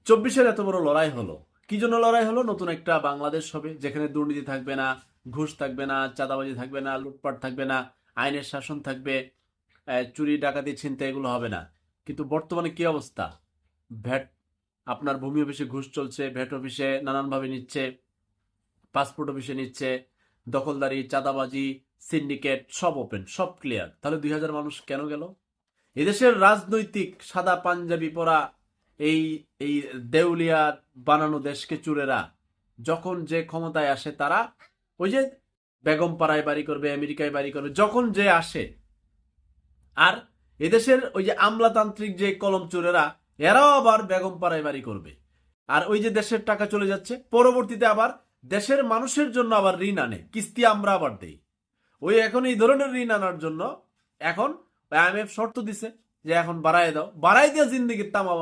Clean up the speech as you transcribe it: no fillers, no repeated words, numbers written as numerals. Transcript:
24-এর এত বড় লড়াই হলো, কি জন্য লড়াই হলো? নতুন একটা বাংলাদেশ হবে, যেখানে দুর্নীতি থাকবে না, ঘুষ থাকবে না, চাঁদাবাজি থাকবে না, লুটপাট থাকবে না, আইনের শাসন থাকবে, চুরি ডাকাতি ছিনতাই এগুলো হবে না। কিন্তু বর্তমানে কি অবস্থা? ভ্যাট, আপনার ভূমি অফিসে ঘুষ চলছে, ভ্যাট অফিসে নানানভাবে নিচ্ছে, পাসপোর্ট অফিসে নিচ্ছে, দখলদারি, চাঁদাবাজি, সিন্ডিকেট সব ওপেন, সব ক্লিয়ার। তাহলে 2000 মানুষ কেন গেল? এদেশের রাজনৈতিক সাদা পাঞ্জাবি পরা এই এই দেউলিয়া বানানো দেশকে চুরেরা যখন যে ক্ষমতায় আসে, তারা ওই যে বেগম পাড়ায় বাড়ি করবে, আমেরিকায় বাড়ি করবে, যখন যে আসে। আর এদেশের ওই যে আমলাতান্ত্রিক যে কলম চোরেরা, এরাও আবার বেগম পাড়ায় বাড়ি করবে। আর ওই যে দেশের টাকা চলে যাচ্ছে, পরবর্তীতে আবার দেশের মানুষের জন্য আবার ঋণ আনে, কিস্তি আমরা আবার দেই। ওই এখন এই ধরনের ঋণ আনার জন্য এখন IMF শর্ত দিছে যে এখন বাড়ায় দাও, বাড়াই দিয়ে জিন্দিগির তামাম